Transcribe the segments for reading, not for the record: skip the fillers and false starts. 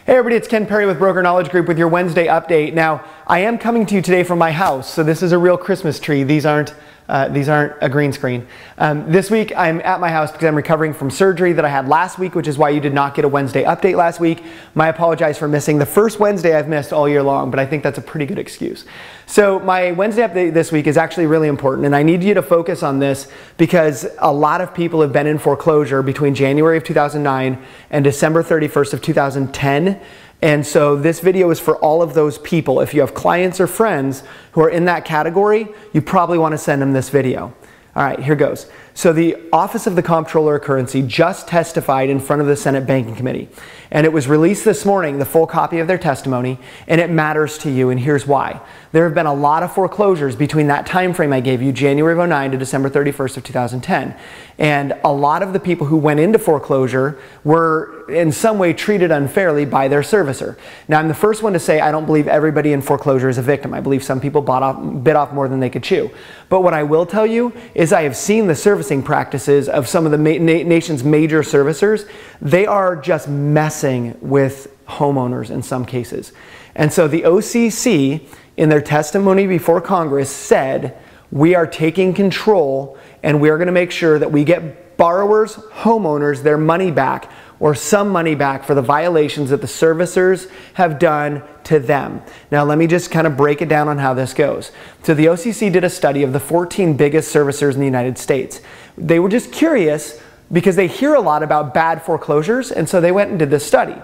Hey everybody, it's Ken Perry with Broker Knowledge Group with your Wednesday update. Now, I am coming to you today from my house, so this is a real Christmas tree. These aren't a green screen. This week I'm at my house because I'm recovering from surgery that I had last week, which is why you did not get a Wednesday update last week. I apologize for missing the first Wednesday I've missed all year long, but I think that's a pretty good excuse. So my Wednesday update this week is actually really important, and I need you to focus on this because a lot of people have been in foreclosure between January of 2009 and December 31st of 2010. And so this video is for all of those people. If you have clients or friends who are in that category, you probably want to send them this video. All right, here goes. So the Office of the Comptroller of Currency just testified in front of the Senate Banking Committee. And it was released this morning, the full copy of their testimony, and it matters to you, and here's why. There have been a lot of foreclosures between that time frame I gave you, January of 2009 to December 31st of 2010. And a lot of the people who went into foreclosure were in some way treated unfairly by their servicer. Now, I'm the first one to say I don't believe everybody in foreclosure is a victim. I believe some people bit off more than they could chew. But what I will tell you is I have seen the servicing practices of some of the nation's major servicers. They are just messing with homeowners in some cases. And so the OCC, in their testimony before Congress, said we are taking control and we are going to make sure that we get borrowers, homeowners, their money back or some money back for the violations that the servicers have done to them. Now let me just kind of break it down on how this goes. So the OCC did a study of the 14 biggest servicers in the United States. They were just curious because they hear a lot about bad foreclosures, and so they went and did this study.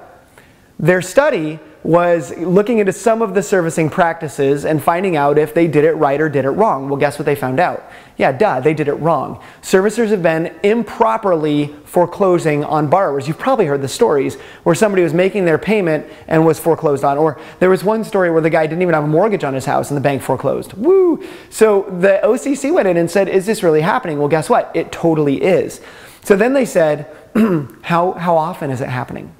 Their study was looking into some of the servicing practices and finding out if they did it right or did it wrong. Well, guess what they found out? Yeah, duh, they did it wrong. Servicers have been improperly foreclosing on borrowers. You've probably heard the stories where somebody was making their payment and was foreclosed on. Or there was one story where the guy didn't even have a mortgage on his house and the bank foreclosed. Woo! So the OCC went in and said, is this really happening? Well, guess what? It totally is. So then they said, how often is it happening?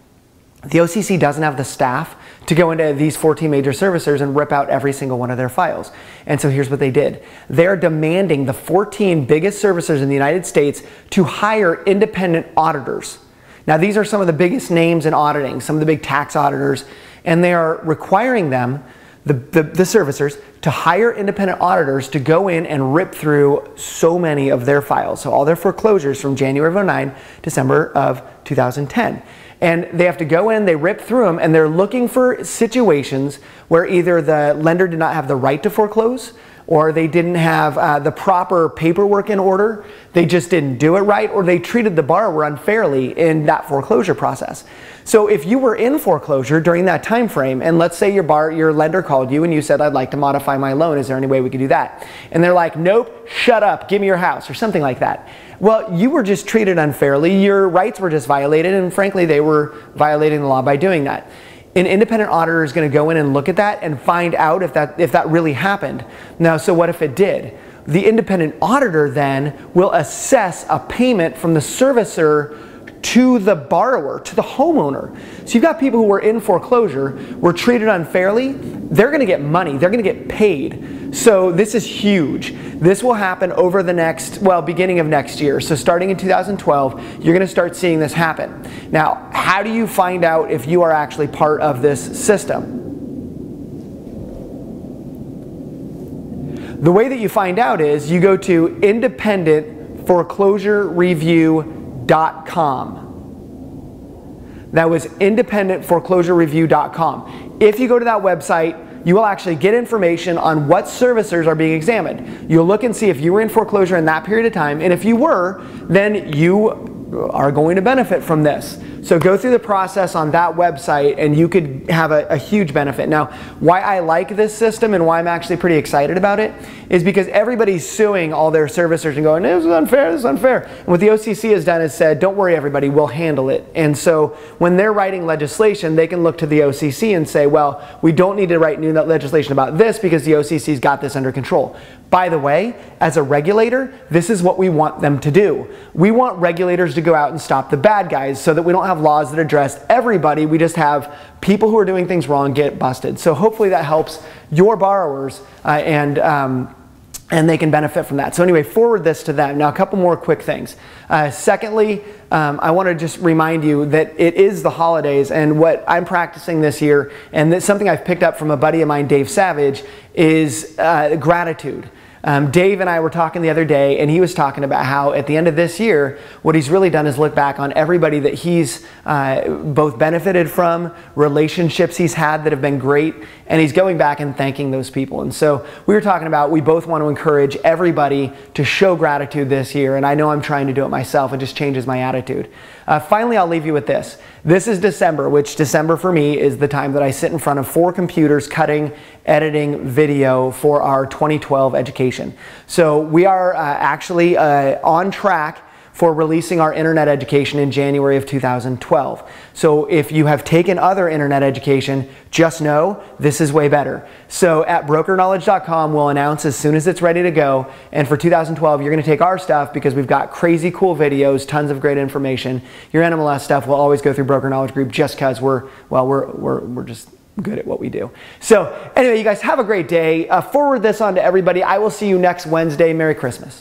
The OCC doesn't have the staff to go into these 14 major servicers and rip out every single one of their files. And so here's what they did. They're demanding the 14 biggest servicers in the United States to hire independent auditors. Now these are some of the biggest names in auditing, some of the big tax auditors, and they are requiring them, the servicers, to hire independent auditors to go in and rip through so many of their files. So all their foreclosures from January of 2009, December of 2010. And they have to go in, they rip through them, and they're looking for situations where either the lender did not have the right to foreclose, or they didn't have the proper paperwork in order, they just didn't do it right, or they treated the borrower unfairly in that foreclosure process. So if you were in foreclosure during that time frame, and let's say your lender called you and you said, I'd like to modify my loan, is there any way we could do that? And they're like, nope, shut up, give me your house, or something like that. Well, you were just treated unfairly, your rights were just violated, and frankly, they were violating the law by doing that. An independent auditor is going to go in and look at that and find out if that really happened. Now, so what if it did? The independent auditor then will assess a payment from the servicer to the borrower, to the homeowner. So you've got people who were in foreclosure, were treated unfairly, they're going to get money, they're going to get paid. So this is huge. This will happen over the next, well, beginning of next year. So starting in 2012, you're going to start seeing this happen. Now, how do you find out if you are actually part of this system? The way that you find out is you go to independentforeclosurereview.com. That was independentforeclosurereview.com. If you go to that website, you will actually get information on what servicers are being examined. You'll look and see if you were in foreclosure in that period of time, and if you were, then you are going to benefit from this. So go through the process on that website and you could have a huge benefit. Now, why I like this system and why I'm actually pretty excited about it is because everybody's suing all their servicers and going, this is unfair, this is unfair. And what the OCC has done is said, don't worry everybody, we'll handle it. And so when they're writing legislation, they can look to the OCC and say, well, we don't need to write new legislation about this because the OCC's got this under control. By the way, as a regulator, this is what we want them to do. We want regulators to go out and stop the bad guys so that we don't have laws that address everybody. We just have people who are doing things wrong get busted. So hopefully that helps your borrowers and and they can benefit from that. So anyway, forward this to them. Now, a couple more quick things. Secondly, I want to just remind you that it is the holidays, and what I'm practicing this year, and that's something I've picked up from a buddy of mine, Dave Savage, is gratitude. Dave and I were talking the other day, and he was talking about how at the end of this year, what he's really done is look back on everybody that he's both benefited from, relationships he's had that have been great, and he's going back and thanking those people. And so we were talking about, we both want to encourage everybody to show gratitude this year, and I know I'm trying to do it myself. It just changes my attitude. Finally, I'll leave you with this. This is December, which December for me is the time that I sit in front of 4 computers cutting, editing video for our 2012 education. So we are actually on track for releasing our internet education in January of 2012. So if you have taken other internet education, just know this is way better. So at brokerknowledge.com, we'll announce as soon as it's ready to go. And for 2012, you're going to take our stuff because we've got crazy cool videos, tons of great information. Your NMLS stuff will always go through Broker Knowledge Group just because we're just good at what we do. So anyway, you guys have a great day. Forward this on to everybody. I will see you next Wednesday. Merry Christmas.